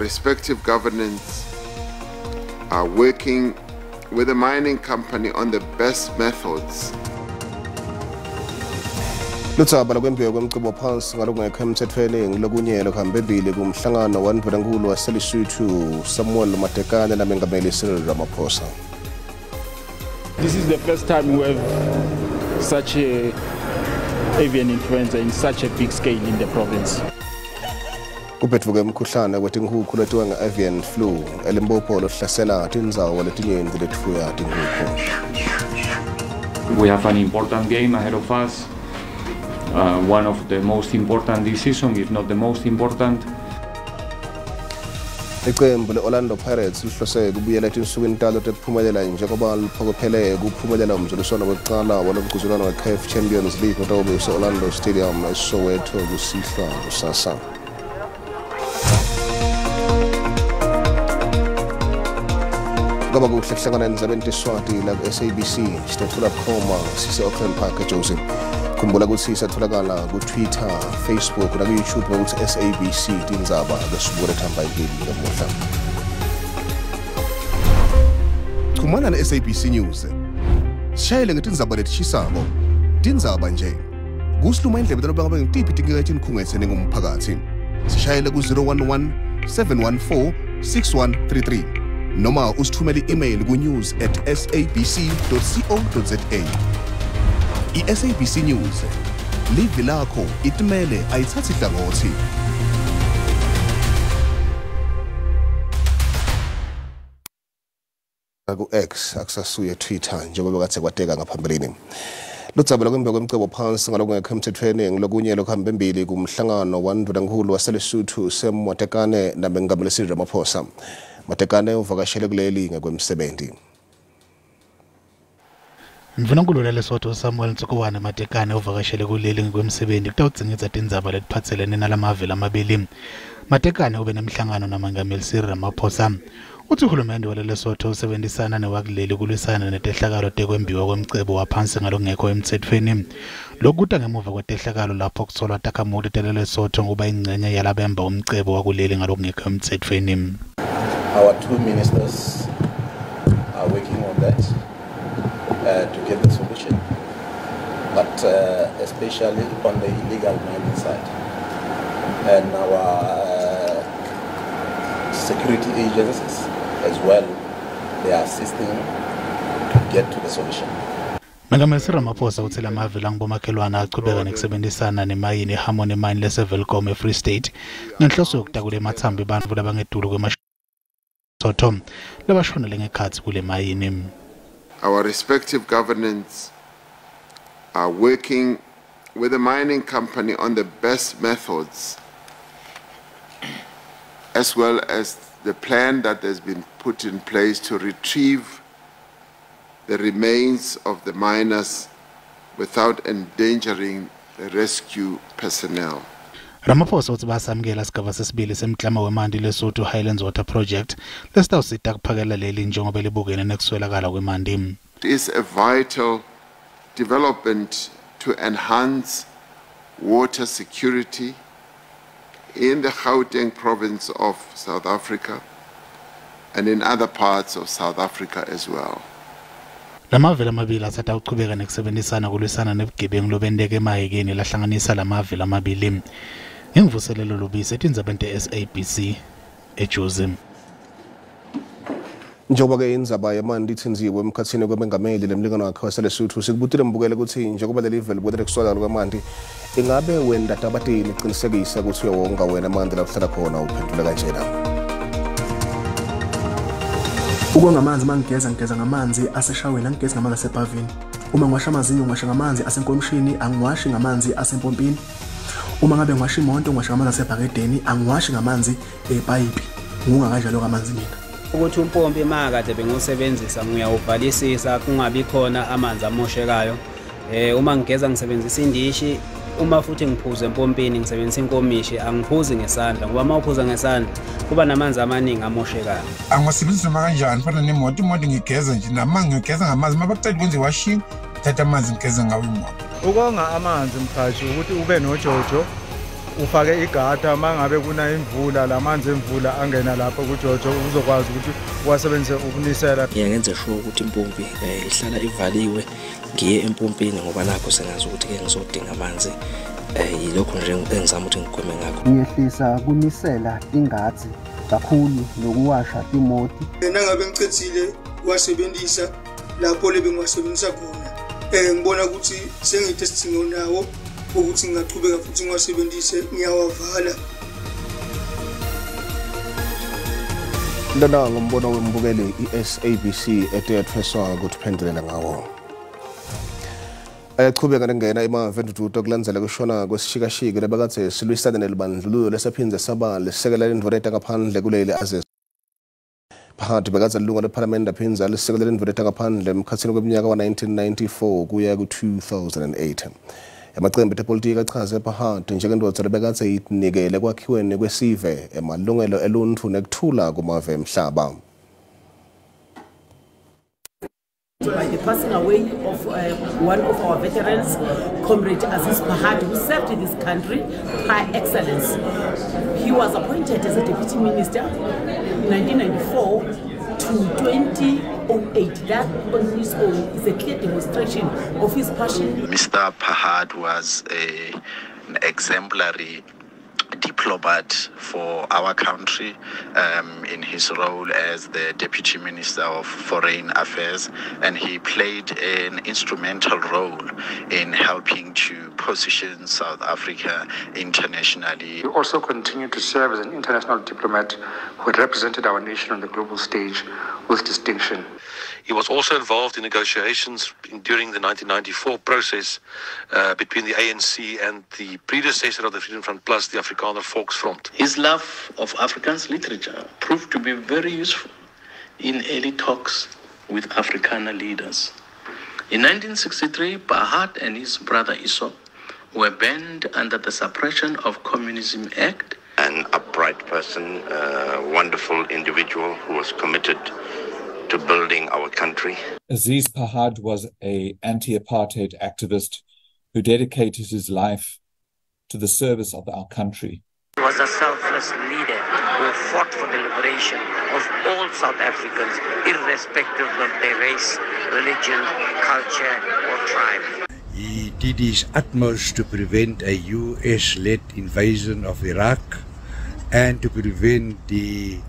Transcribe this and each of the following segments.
respective governments are working with the mining company on the best methods. Lutsaba lokwembiwa kwemcebo phansi ngalokungekho emthethweni ngilokunyelo khambebili kumhlangano wandvulankulu waseLesotho Samuel Matekane namengameli Cyril Ramaphosa. This is the first time we have such a avian influenza in such a big scale in the province. Kuphetfuke umkhuhlane wetinkhukhu letiwa nge-avian flu eLimpopo lohlasela Tindzaba letinyenti letfuya tinkhukhu. We have an important game ahead of us. One of the most important this season, if not the most important. Iqembu le-Orlando Pirates lihlose kubuyela etinsukwini talo tekuphumelela njengoba liphokophele kuphumelela umzuliswano wokuqala walomgquzulwano we-CAF Champions League otobe use-Orlando Stadium eSoweto kusihlwa kusasa. Ngoba kuhle kuhlangana ndzabeni teSiswati la SABC sitathola khoma sise-Auckland Park eJoseph. Khumbula ukuthi satholakala ku-Twitter, Facebook na ku-YouTube ngokuthi SABC Tindzaba besibule thamba impili emuhla. Chumana na SABC News. Sishayele ngetindzaba letishisako. Tindzaba nje. Kusiluma indlebe talobanga ngitiphi tinkinga khungetse ngumphakathi. Sishayele ku-011 714 6133 noma usithumele i-email ku-news@sabc.co.za. I-SABC News livi lakho itimele ayithathi hlangothi. Ku-X akusasuye Twitter njengoba kade kwateka ngaphambilini. Lutsaba lokwembiwa kwemcebo phansi ngalokungekho emthethweni ngilokunyelo khamba embili kumhlangano wandvulankulu waseLesotho Samuel Matekane namengameli Cyril Ramaphosa. Matekane uvakashele kuleli ngekwemsebenzi. Mvunankulu leSotho Samuel Ntsukuwane Matekane uvakashele kuleli ngekwemsebenzi kutawudzingidza tindzaba letiphatselene nalamaveli amabili. Matekane ube nemhlangano namengameli Cyril Ramaphosa. Uthi uhulumende waleSotho usebenzisana newakuleli kulwisana netehlakalo tekwembiwa kwemcebo waphansi ngalokungekho emthethweni. Lokuta ngemuva kwetehlakalo lapho kusolwa takhamuti teleLesotho ngoba ingcenye yalabemba umcebo wakuleli ngalokungekho emthethweni. Our two ministers are working on that to get the solution, but especially on the illegal mining side. And our security agencies as well, they are assisting to get to the solution. Mengameli Cyril Ramaphosa uthi lamaveli angibomakhelwana aqhubeka nekusebenzisana nemayini eHarmony Mine leSevelcom eFree State ngenhloso yokutakula emathambo abantu labangedulu kwemasotho labashonele ngekhathi kule mayini. Our respective governments are working with the mining company on the best methods, as well as the plan that has been put in place to retrieve the remains of the miners without endangering the rescue personnel. Ramaphosa uthi basamukela sigaba sesibili semklamo wemandi leSotho Highlands Water Project lesitawusita kuphakela leli njengoba libukene nekuswelakala kwemandi. It is a vital development to enhance water security in the Gauteng province of South Africa and in other parts of South Africa as well. Lamaveli amabili athatha ukuqhubeka nekusebenzisana kulwisana nebugebengu lobendeke emayekeni lahlanganisa lamaveli amabili. Ngivuselelo lobisi Tindzaba SABC eJoseph. Njengoba ke indzaba yamandi ithinziwe emkhathini kwemengameli lemlingano wakhe waseLesotho sikubutile mbukele ukuthi njengoba leli vele bodele kuswala kwamandi ingabe wenda tabatini qinisekisa ukuthi uyawonga wena amandi la uhlala khona uphendula kanjena. Ukonga amanzi ngigeza ngamanzi aseshawela ngigeza ngamanzi asebhavini. Uma ngiwasha amazinyo ngiwasha ngamanzi asenkomishini angiwashi ngamanzi asempompini. Uma ngabe ngiwasha imoto ngiwasha ngamanzi asebhakedeni angiwashi ngamanzi epayipi. Ngungakanjalo kamanzi mina. Ukuthi umpompi makade bengusebenzisa ngiyawuvalisisa kungabi khona amanzi amoshekayo. Uma ngigeza ngisebenzisa indishi, uma futhi ngiphuza empompini ngisebenzisa inkomishi angiphuzi ngesandla ngoba mawuphuza ngesandla kuba namanzi amaningi amoshekayo. Angasebenzisa kanjani fana nemoto ngigeza nje namanzi ngigeza ngamanzi mabaqeda kwenze washing thatha amanzi ngigeza ngawo imoto. Ukonga amanzi mkhathi ukuthi ube nojojo ufake igata mangabe kuna imvula lamanzi emvula angena lapha kuJojo uzokwazi ukuthi uwasebenzise ukunisela. Ngiyenze sure ukuthi impompi ihlala ivaliwe ngiye empompini ngoba nakho sengazi ukuthi ke ngizodinga amanzi yilokho nje engizama ukuthi ngigweme ngakho. Ngiyehlisa kunisela ingazi kakhulu nokuwasha imoti. Nangabe ngicethile wasebenzisa lapho lebengiwasebenzisa khona ngibona ukuthi sengithe isidingo nawo ukuthi ngingaqhubeka futhi ngiwasebenzise ngiyawavala. Lona ngombono wembukeli iSABC etethweswa ukuthi phendulela ngawo. Ayaqhubeka ngena emavenduduto kulandzela kushona kwesishikashiki lebakathe silwisane nelibandlululo lesaphinze saba lesekela indvodeta ngaphandle kuleli azes. Phakathi bekadza lilunga lephalamende aphinze alisekela indvodeta ngaphandle emkhatsini kweminyaka wa-1994 kuya ku-2008. Amaqembu epolitiki achaze phakathi njengendvodza lebekadze inikele kwakhiweni kwesive emalungelo eluntfu nekuthula kumave emhlaba. By the passing away of one of our veterans, Comrade Aziz Bahad, who served in this country by excellence. He was appointed as a deputy minister in 1994 to 2008. That on his own is a clear demonstration of his passion. Mr. Bahad was an exemplary diplomat for our country in his role as the Deputy Minister of Foreign Affairs, and he played an instrumental role in helping to position South Africa internationally. He also continued to serve as an international diplomat who had represented our nation on the global stage with distinction. He was also involved in negotiations during the 1994 process between the ANC and the predecessor of the Freedom Front Plus, the Afrikaner Volksfront. His love of Afrikaans literature proved to be very useful in early talks with Afrikaner leaders. In 1963, Bahad and his brother Isop were banned under the Suppression of Communism Act. An upright person, a wonderful individual who was committed to building our country. Aziz Bahad was an anti-apartheid activist who dedicated his life to the service of our country. He was a selfless leader who fought for the liberation of all South Africans, irrespective of their race, religion, culture, or tribe. He did his utmost to prevent a US-led invasion of Iraq and to prevent the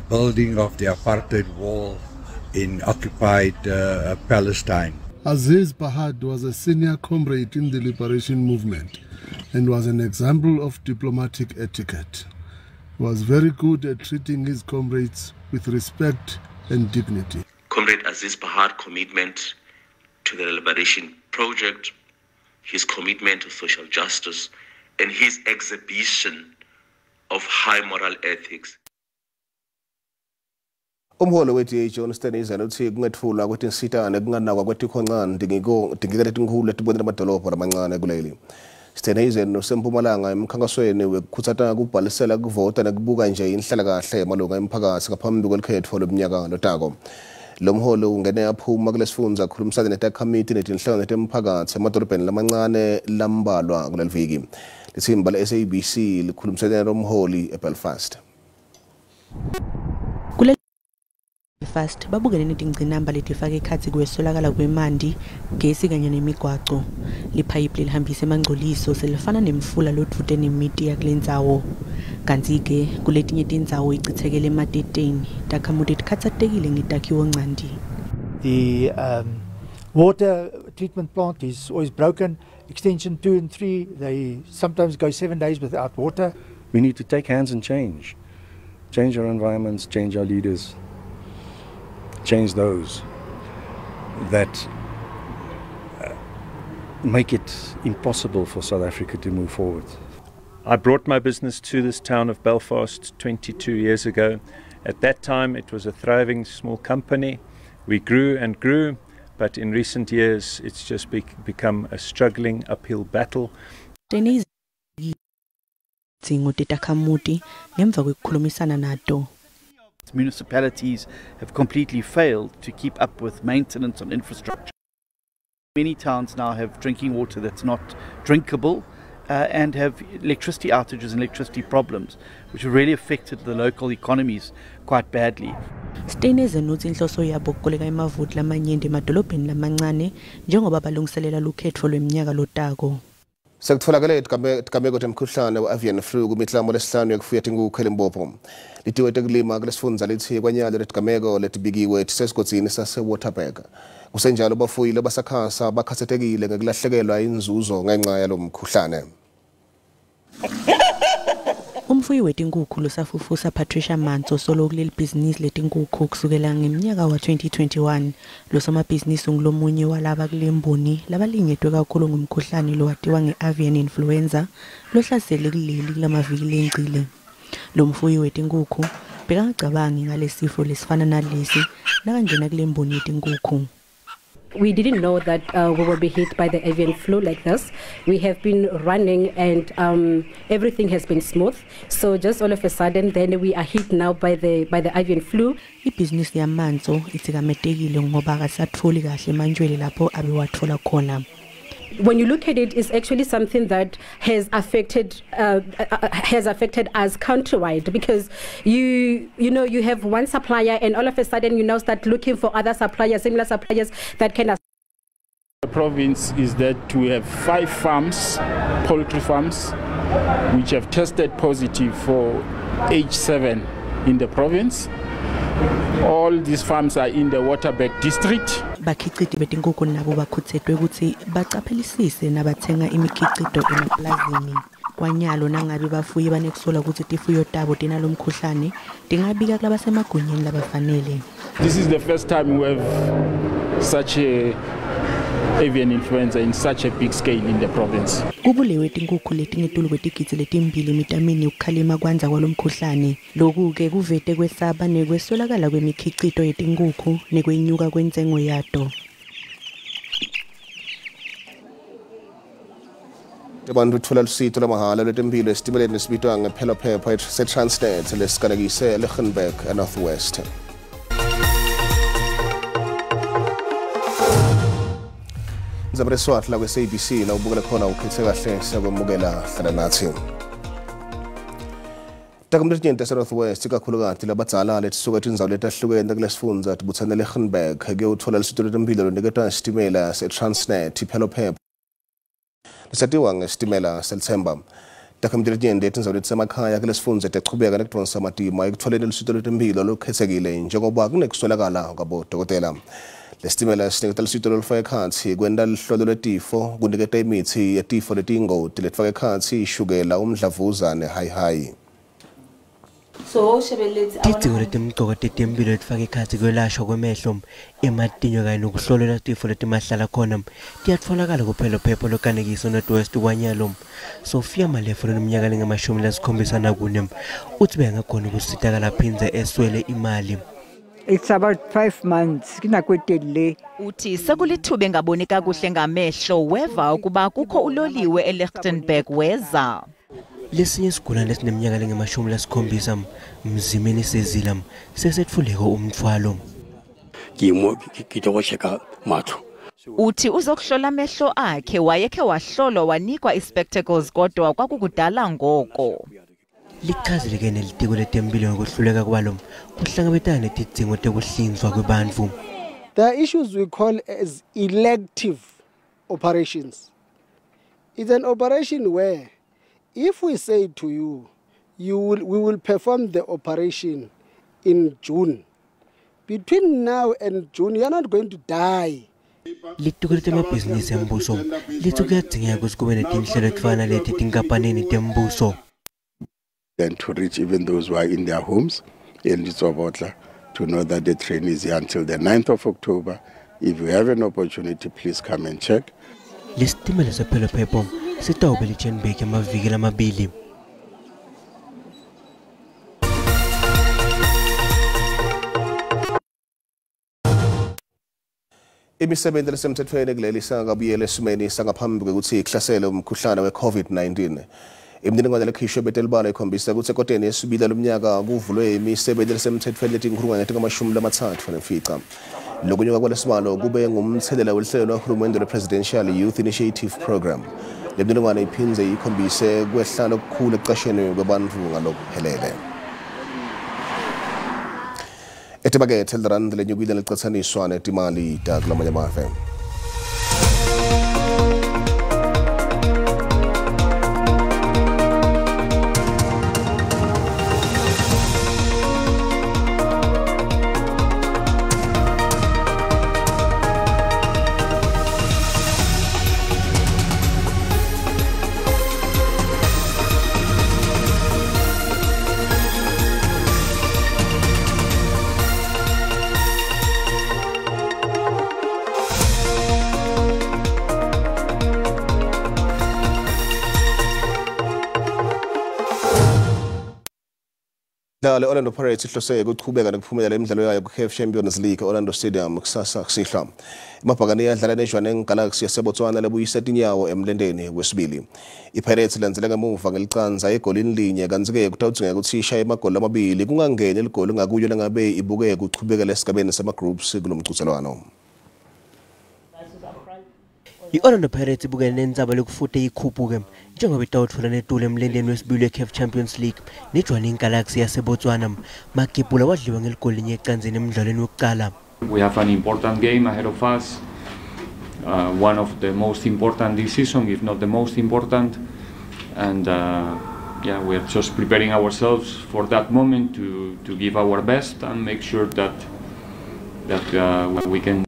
building of the apartheid wall in occupied Palestine. Aziz Bahad was a senior comrade in the liberation movement and was an example of diplomatic etiquette. He was very good at treating his comrades with respect and dignity. Comrade Aziz Bahad's commitment to the liberation project, his commitment to social justice, and his exhibition of high moral ethics. Umholo wethi John Stenizan uthi kungethula ukuthi insitana kunganakwa kwetikhonqane dingikele tinkhulu letibonela amadolobha amancane kuleli. Stenizan usempumalanga emkhankasweni wekukhuthata kubhalisela kuvota nekubuka nje inhlalakahle emalunga emphakathi ngaphambi kwekhetho leminyaka lotako. Lo mholo ungene aphuma kulesifundza khulumisana netakhamiti netinhlangano temphakathi emadolobheni lamancane lambalwa kuleliviki. Lithimba le-SABC likhulumisana nomholi eBelfast. Fast babukene netingcinamba letifaka ekhatsi kwesolakala kwemandi gesi kanye nemigwaco liphayiphi lihambisa emangcoliso selifana nemfula lodvute nemiti yakulendzawo kanti ke kuletinye tindzawo icithekele emateteni takhamuti tikhatsatekile ngetakhiwo ncandi. The water treatment plant is always broken. Extension 2 and 3, they sometimes go 7 days without water. We need to take hands and change our environments, change our leaders. Change those that make it impossible for South Africa to move forward. I brought my business to this town of Belfast 22 years ago. At that time it was a thriving small company. We grew and grew, but in recent years it's just become a struggling uphill battle. Municipalities have completely failed to keep up with maintenance on infrastructure. Many towns now have drinking water that's not drinkable, and have electricity outages and electricity problems, which really affected the local economies quite badly. Steineze uthi inhloso yabo ukukoleka emavoti lamanyenti emadolobheni lamancane njengoba balungiselela lukhetho lweminyaka lotako. Sekutfolakele itigameko temkhuhlane we-avian flu kumiklamo lesihlanu yokufuya tinkukhu eLimpopo. Litiwe tekulima kulesifundza lithi kwanyalo letigameko letibikiwe tisesigodzini sase-Waterberg. Kusenjalo bafuyi basakhasa bakhasetekile ngekulahlekelwa inzuzo ngenxa yalomkhuhlane. Umfuyi wetinkukhu losafufusa Patricia Manso solo kuleli bhizinisi letinkukhu kusukela ngeminyaka wa-2021 losomabhizinisi ungulomunye walaba kulemboni labalingedwe kakhulu ngumkhuhlane lowatiwa nge-avian influenza lohlasele kuleli kulamaviki lencile. Lo mfuyi wetinkukhu bekangacabangi ngalesifo lesifana nalesi nakanjena kulemboni yetinkukhu. We didn't know that we will be hit by the avian flu like this. We have been running and everything has been smooth. So just all of a sudden, then we are hit now by the avian flu. Ibhizinisi yamanso itsikametekile ngoba akasatholi kahle manjwele lapho abewathola khona. When you look at it, it's actually something that has affected us countrywide, because you have one supplier and all of a sudden you now start looking for other suppliers, similar suppliers that can. The province is that we have 5 farms, poultry farms, which have tested positive for H7 in the province. All these farms are in the Waterberg district. Bakhiciti betinkukhu nabo bakhuthetwe ukuthi baqaphelisise nabathenga imikhicido emaplazini. Kwanyalo nangabe bafuyi banekusola ukuthi tifuyo tabo tinalomkhuhlane tingabika kulabasemagunyeni labafanele. This is the first time we have such a avian influenza in such a big scale in the province. Kubulewe tinkukhu letingetulu kwetigidzi letimbili imitamini ukukhalima kwanza kwalomkhuhlane. Lokhu ke kuvete kwesaba nekwesolakala kwemikhicido yetinkukhu nekwenyuka kwentengo yato. Abantu uthola lusito lamahala lwetempilo esitimeleni esibitwa ngephelaphepha se-Transnet lesigalekise eLichtenburg eNorthwest. Nzabreswat la kwe-SABC la ubukela khona ukhithe kahle siyakwemukela hlala nathi. Takamletinyente se-Northwest ikakhulukati labadzala letisuka tindzawo letahlukene kulesifundza tibutsane eLichtenburg kuyothola lusito lwetempilo luniketwa ngesitimela se-Transnet iphelaphepha lisatiwa ngesitimela selithemba. Takamletinyente tindzawo letisemakhaya kulesifundza techubeka nekudonsa matima ekutholeni lusito lwetempilo lukhetsekile njengoba kunekuswelakala kwabodokotela. Lesitimela siniketa lusito lolufaka ekhatsi kwenta luhlolo lwetifo kuniketa imithi yetifo letingoti letfaka ekhatsi ishukela umdlavuza ne-high. Tidzingo letimcoka tetemphilo letfaka ekhatsi kwelashwa kwemehlo ematinyo kanye nokuhlolelwa tifo letimahlala khona tiyatfolakala kuphelaphepha lokanekiso Northwest kwanyalo. Sophia Malefo leminyaka lengama-74 uthi bengakhona ukusitakala phindze eswele imali. It's about 5 months. Uthi sekulithuba engaboni kakuhle ngamehlo weva ukuba kukho uloliwe eLichtenburg weza. Lesinye isigulane lesineminyaka lengama-70 mzimeni sezila sesetfuleka umthwalo. Uthi uzokuhlola amehlo akhe wayekhe wahlolwa wanikwa ispectacles kodwa kwakukudala ngoko. Lichazile ke nelitiko letempilo ngokuhluleka kwalo kuhlangabetana netidzingo tekuhlinzwa kwebantfu. There are issues we call as elective operations. It's an operation where if we say to you, we will perform the operation in June. Between now and June, you are not going to die. Litiko letemabhizinisi embuso lithi kuyadzingeka ukuthi kube netinhlelo etifana leti tinkampanini tembuso. And to reach even those who are in their homes in Tindzaba to know that the train is here until the 9th of October. If you have an opportunity, please come and check. Lesitimela sephelaphepha sitawube liChenbeke amaviki lamabili. Imisebenzi lesemthethweni kuleli sangabuyela esimeni sangaphambi kokuthi ihlasele umkhuhlane we-COVID-19. Imniningwane lekhishwe betelibala ikhombisa ukuthi ekoteni yesibili lomnyaka kuvulwe imisebenzi lesemthethweni letinkulungwane ezingamashumi-30 lokunyuka kwalesibalo kube ngumthelela wehlelo lwahulumende lwe-Presidential Youth Initiative Program. le mniningwane iphindze ikhombise kwehla lokukhulu ekuqasheni kwabantfu ngalokuphelele. Etibakethe lirandi lenyukile licatsaniswa netimali takulamanye amave. Le Orlando Pirates ihlose ukuchubeka nokuphumelela imidlalo yayo ku-CAF Champions League Orlando Stadium kusasa kusihla. Amabhakani adlala neJwaneng Galaxy yaseBotswana lebuyisa tinyawo emlendeni wesibili. iPirates landzela ngemuva ngelicanza egolini linye kanti-ke kutawudzingeka ukuthi ishaye amagoli amabili kungangeni eligoli ngakuyo langabe ibuke kuchubekela esigabeni sama-groups kulo mqhudelwano. I-Orlando Pirates ibukene nendzaba lokufute ikhuphuke njengoba itawutfola netulu emlendeni wesibili we-CAF Champions League neJwaneng Galaxy yaseBotswana. Magibula wadliwa ngeligoli linye ecanzini emidlalweni wokuqala. We have an important game ahead of us, one of the most important this season, if not the most important, and yeah, we're just preparing ourselves for that moment to give our best and make sure that we can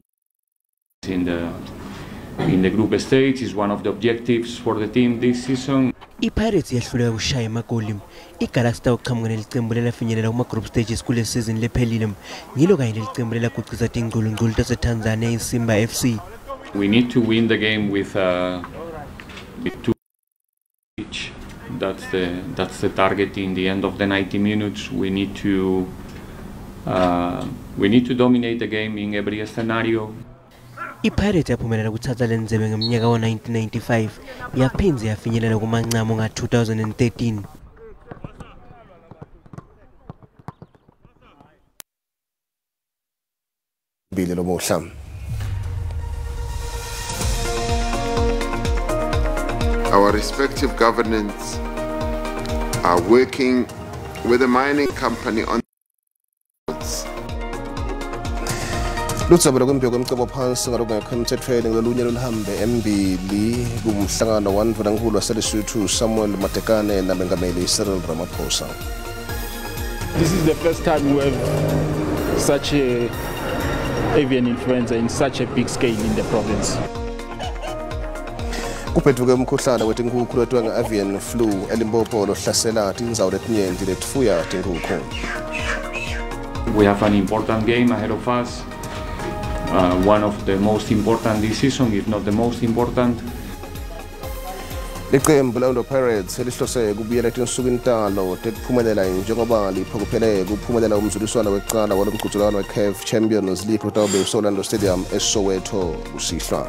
in the group stage is one of the objectives for the team this season. iPirates yahluleka kushaya amagoli. iGalaxy tawuqhamuka nelicembu lelafinyelela kuma-group stages kule season lephelile ngilo kanye nelicembu lelagucisa tingqulungqulu taseTanzania iSimba FC. We need to win the game with 2 each. That's the target in the end of the 90 minutes. We need to dominate the game in every scenario. iPirates yaphumelela kuthatha le ndzebe ngeminyaka wa-1995 yaphinze yafinyelela kumancamo nga-2013. Our respective governments are working with the mining company on Lutsabela kwempiko kwemcebo phansi ngalokungekho emthethweni ngolunye luhambe embili kumhlangano wandvunankulu waseLesotho Samuel Matekane namengameli Cyril Ramaphosa. This is the first time we have such a avian influenza in such a big scale in the province. Kuphethuke umkhuhlane wetinkuku lwetwa nge-avian flu eLimpopo lohlasela tindzawo letinyenti letfuya tinkukhu. We have an important game ahead of us. One of the most important this season, if not the most important. Liqembu la-Orlando Pirates lihlose kubuyela etinsukwini talo tekuphumelela njengoba liphokophele kuphumelela umzuliswano wekuqala walo mqhudelwano we-CAF Champions League utawube useOrlando Stadium eSoweto kusihlwa.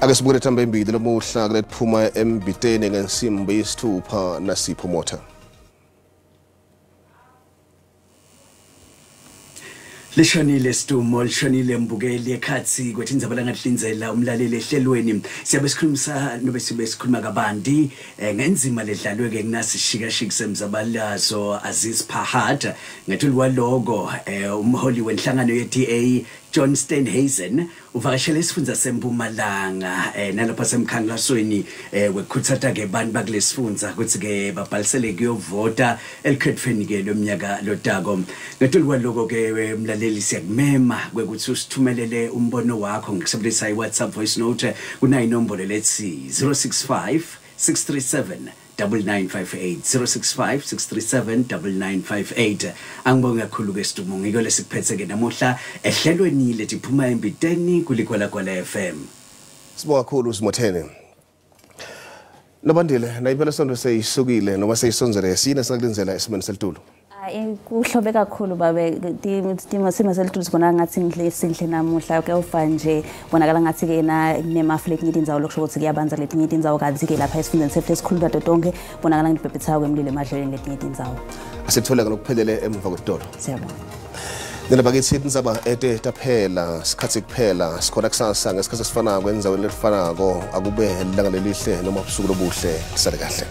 Ake sibuke lethamba embili lomuhla kulephuma embiteni ngensimbi yisithupha naSipho Mota. Lishonile Stumo, lishonile mbukeli ekhathi kweTindzaba langadlinzela umlaleli ehlelweni. Siyabe sikhulumisa nobe sibe sikhuluma kabandi ngenzima ledlalwe ke kunasi shikashiki semzabalazo Aziz Pahad ngethuliwa logo umholi wenhlangano ye-DA John Steenhuisen uvakashele isifundza seMpumalanga nalapha semkhankasweni wekhuthata ke bantu bakulesifundza ukuthi ke babhalisele kuyovota elikhethweni ke lomnyaka lotako. Ngethuliwa logo ke mlaleli siyakumema kwekuthi usithumelele umbono wakho ngisebenzisa iWhatsApp voice note kuna inombolo lethi 065 637 9958 065 637 9958. Angibonge kakhulu ke Stumo ngiko lesikuphethe ke namuhla ehlelweni letiphuma embiteni kulikwala FM. Sibonga kakhulu uSimothene. Nabandile nayiphela sonto seyisukile noma seyisonzele sina sakulinzela esimeni selitulo. Kuhlobe kakhulu babe simo selitulo sibona ngathi ngihle namuhla ke ufa nje bonakala ngathi ke na nemaflek ngidindzawo lokusho ukuthi kuyabanza letinye indzawo kanti ke lapha esifundeni sethu esikhuluma tonke bonakala ngibhebhethayo kwemlilo emadlelweni letinye indzawo. Asithola lokuphelele emva kwetolo. Siyabonga. Nilaba kithi Tindzaba ete taphela sikhathi kuphela sikhona kusasa ngesikhathi sifana kwenzaweni lelifanako akube ilanga lelihle noma ubusuku lobuhle sale kahle.